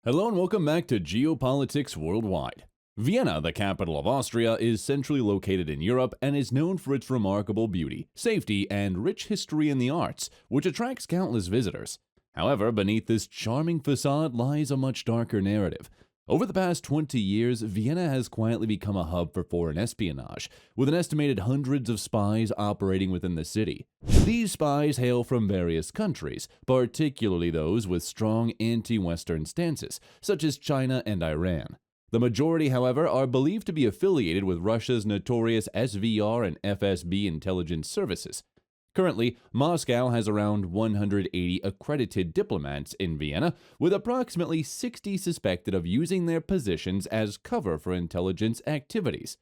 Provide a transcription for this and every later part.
Hello and welcome back to Geopolitics Worldwide. Vienna, the capital of Austria, is centrally located in Europe and is known for its remarkable beauty, safety, and rich history in the arts, which attracts countless visitors. However, beneath this charming facade lies a much darker narrative. Over the past 20 years, Vienna has quietly become a hub for foreign espionage, with an estimated hundreds of spies operating within the city. These spies hail from various countries, particularly those with strong anti-Western stances, such as China and Iran. The majority, however, are believed to be affiliated with Russia's notorious SVR and FSB intelligence services. Currently, Moscow has around 180 accredited diplomats in Vienna, with approximately 60 suspected of using their positions as cover for intelligence activities.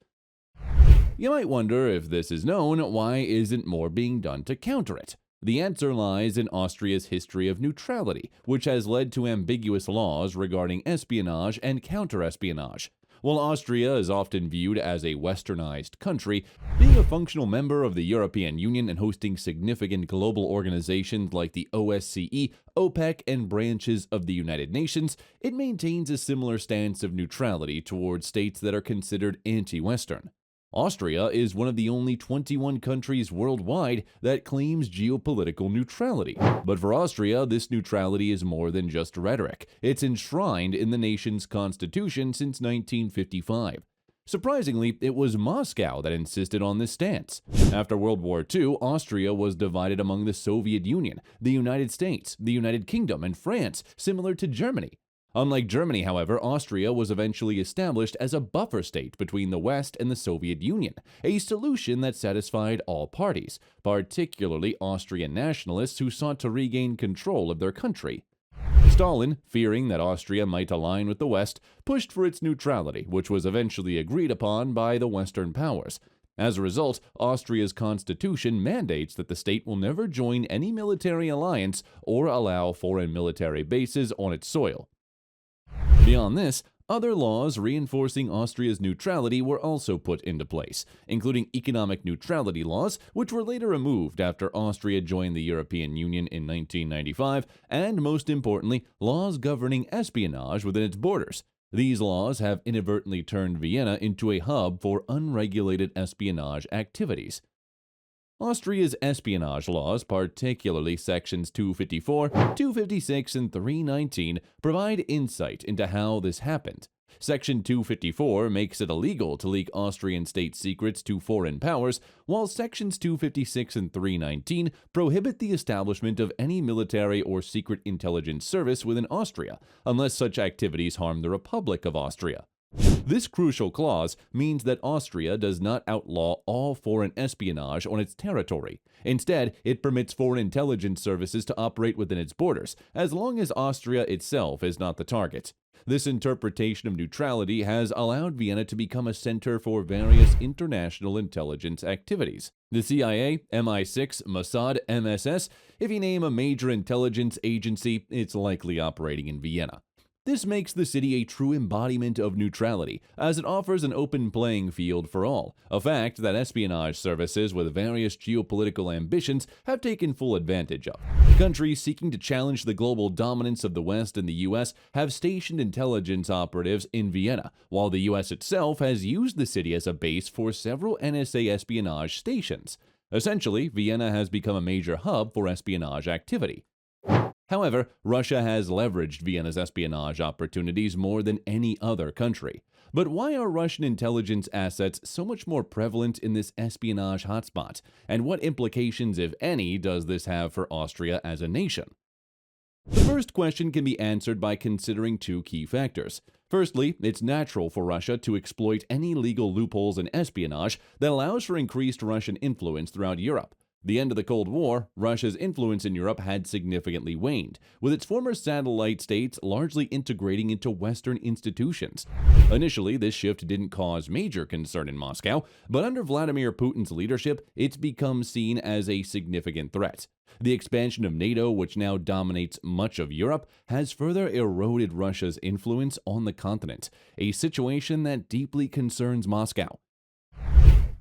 You might wonder, if this is known, why isn't more being done to counter it? The answer lies in Austria's history of neutrality, which has led to ambiguous laws regarding espionage and counter-espionage. While Austria is often viewed as a westernized country, being a functional member of the European Union and hosting significant global organizations like the OSCE, OPEC, and branches of the United Nations, it maintains a similar stance of neutrality towards states that are considered anti-Western. Austria is one of the only 21 countries worldwide that claims geopolitical neutrality. But for Austria, this neutrality is more than just rhetoric. It's enshrined in the nation's constitution since 1955. Surprisingly, it was Moscow that insisted on this stance. After World War II, Austria was divided among the Soviet Union, the United States, the United Kingdom, and France, similar to Germany. Unlike Germany, however, Austria was eventually established as a buffer state between the West and the Soviet Union, a solution that satisfied all parties, particularly Austrian nationalists who sought to regain control of their country. Stalin, fearing that Austria might align with the West, pushed for its neutrality, which was eventually agreed upon by the Western powers. As a result, Austria's constitution mandates that the state will never join any military alliance or allow foreign military bases on its soil. Beyond this, other laws reinforcing Austria's neutrality were also put into place, including economic neutrality laws, which were later removed after Austria joined the European Union in 1995, and most importantly, laws governing espionage within its borders. These laws have inadvertently turned Vienna into a hub for unregulated espionage activities. Austria's espionage laws, particularly sections 254, 256, and 319, provide insight into how this happened. Section 254 makes it illegal to leak Austrian state secrets to foreign powers, while sections 256 and 319 prohibit the establishment of any military or secret intelligence service within Austria, unless such activities harm the Republic of Austria. This crucial clause means that Austria does not outlaw all foreign espionage on its territory. Instead, it permits foreign intelligence services to operate within its borders, as long as Austria itself is not the target. This interpretation of neutrality has allowed Vienna to become a center for various international intelligence activities. The CIA, MI6, Mossad, MSS, if you name a major intelligence agency, it's likely operating in Vienna. This makes the city a true embodiment of neutrality, as it offers an open playing field for all, a fact that espionage services with various geopolitical ambitions have taken full advantage of. Countries seeking to challenge the global dominance of the West and the US have stationed intelligence operatives in Vienna, while the US itself has used the city as a base for several NSA espionage stations. Essentially, Vienna has become a major hub for espionage activity. However, Russia has leveraged Vienna's espionage opportunities more than any other country. But why are Russian intelligence assets so much more prevalent in this espionage hotspot? And what implications, if any, does this have for Austria as a nation? The first question can be answered by considering two key factors. Firstly, it's natural for Russia to exploit any legal loopholes in espionage that allows for increased Russian influence throughout Europe. The end of the Cold War, Russia's influence in Europe had significantly waned, with its former satellite states largely integrating into Western institutions. Initially, this shift didn't cause major concern in Moscow, but under Vladimir Putin's leadership, it's become seen as a significant threat. The expansion of NATO, which now dominates much of Europe, has further eroded Russia's influence on the continent, a situation that deeply concerns Moscow.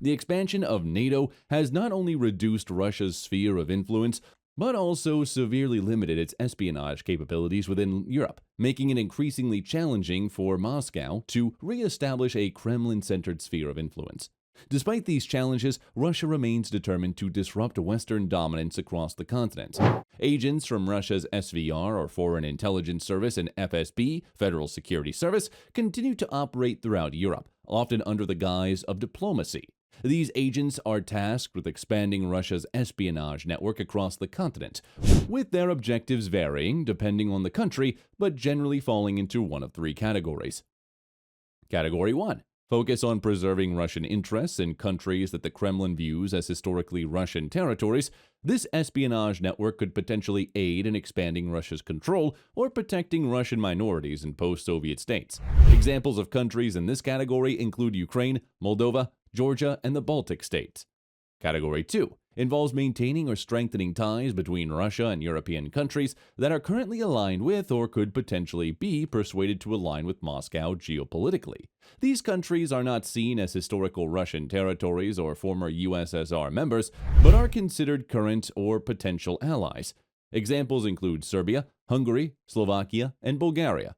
The expansion of NATO has not only reduced Russia's sphere of influence, but also severely limited its espionage capabilities within Europe, making it increasingly challenging for Moscow to re-establish a Kremlin-centered sphere of influence. Despite these challenges, Russia remains determined to disrupt Western dominance across the continent. Agents from Russia's SVR, or Foreign Intelligence Service, and FSB, Federal Security Service, continue to operate throughout Europe, often under the guise of diplomacy. These agents are tasked with expanding Russia's espionage network across the continent, with their objectives varying depending on the country, but generally falling into one of three categories. Category 1. Focus on preserving Russian interests in countries that the Kremlin views as historically Russian territories. This espionage network could potentially aid in expanding Russia's control or protecting Russian minorities in post-Soviet states. Examples of countries in this category include Ukraine, Moldova, Georgia, and the Baltic states. Category 2 involves maintaining or strengthening ties between Russia and European countries that are currently aligned with or could potentially be persuaded to align with Moscow geopolitically. These countries are not seen as historical Russian territories or former USSR members, but are considered current or potential allies. Examples include Serbia, Hungary, Slovakia, and Bulgaria.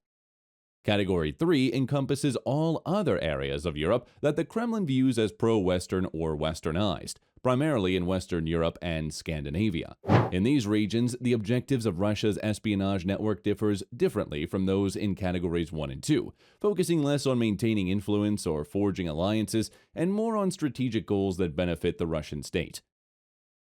Category 3 encompasses all other areas of Europe that the Kremlin views as pro-Western or Westernized, primarily in Western Europe and Scandinavia. In these regions, the objectives of Russia's espionage network differs differently from those in categories 1 and 2, focusing less on maintaining influence or forging alliances and more on strategic goals that benefit the Russian state.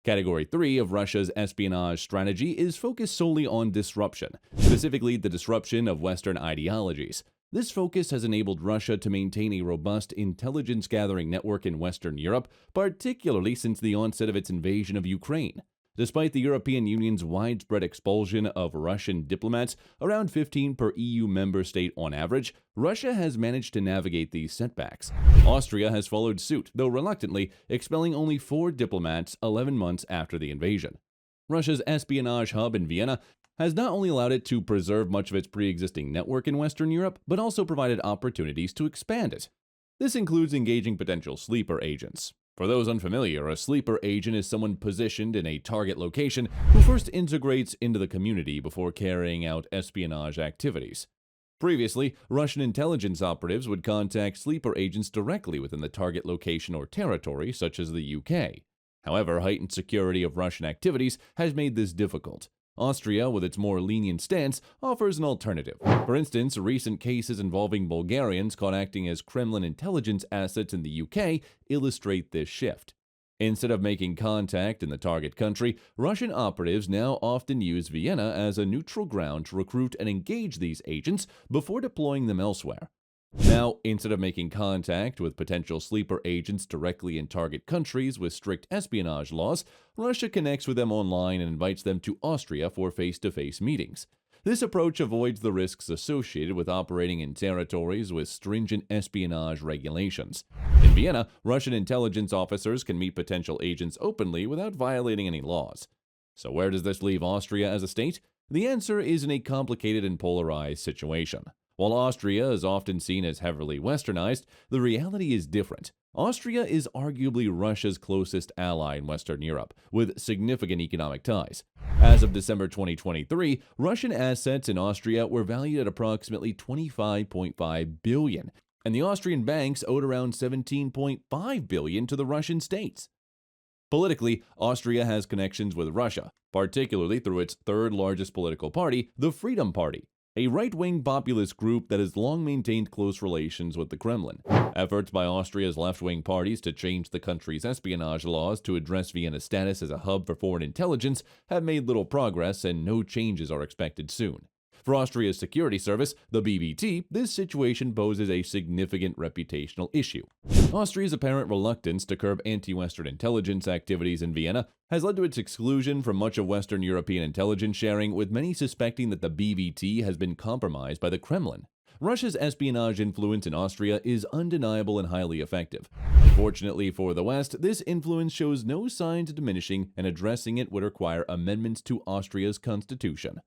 Category 3 of Russia's espionage strategy is focused solely on disruption, specifically the disruption of Western ideologies. This focus has enabled Russia to maintain a robust intelligence-gathering network in Western Europe, particularly since the onset of its invasion of Ukraine. Despite the European Union's widespread expulsion of Russian diplomats, around 15 per EU member state on average, Russia has managed to navigate these setbacks. Austria has followed suit, though reluctantly, expelling only 4 diplomats 11 months after the invasion. Russia's espionage hub in Vienna has not only allowed it to preserve much of its pre-existing network in Western Europe, but also provided opportunities to expand it. This includes engaging potential sleeper agents. For those unfamiliar, a sleeper agent is someone positioned in a target location who first integrates into the community before carrying out espionage activities. Previously, Russian intelligence operatives would contact sleeper agents directly within the target location or territory, such as the UK. However, heightened security of Russian activities has made this difficult. Austria, with its more lenient stance, offers an alternative. For instance, recent cases involving Bulgarians caught acting as Kremlin intelligence assets in the UK illustrate this shift. Instead of making contact in the target country, Russian operatives now often use Vienna as a neutral ground to recruit and engage these agents before deploying them elsewhere. Now, instead of making contact with potential sleeper agents directly in target countries with strict espionage laws, Russia connects with them online and invites them to Austria for face-to-face meetings. This approach avoids the risks associated with operating in territories with stringent espionage regulations. In Vienna, Russian intelligence officers can meet potential agents openly without violating any laws. So where does this leave Austria as a state? The answer is in a complicated and polarized situation. While Austria is often seen as heavily westernized, the reality is different. Austria is arguably Russia's closest ally in Western Europe, with significant economic ties. As of December 2023, Russian assets in Austria were valued at approximately $25.5 billion, and the Austrian banks owed around $17.5 billion to the Russian states. Politically, Austria has connections with Russia, particularly through its third-largest political party, the Freedom Party, a right-wing populist group that has long maintained close relations with the Kremlin. Efforts by Austria's left-wing parties to change the country's espionage laws to address Vienna's status as a hub for foreign intelligence have made little progress, and no changes are expected soon. For Austria's security service, the BVT, this situation poses a significant reputational issue. Austria's apparent reluctance to curb anti-Western intelligence activities in Vienna has led to its exclusion from much of Western European intelligence sharing, with many suspecting that the BVT has been compromised by the Kremlin. Russia's espionage influence in Austria is undeniable and highly effective. Unfortunately for the West, this influence shows no signs of diminishing, and addressing it would require amendments to Austria's constitution.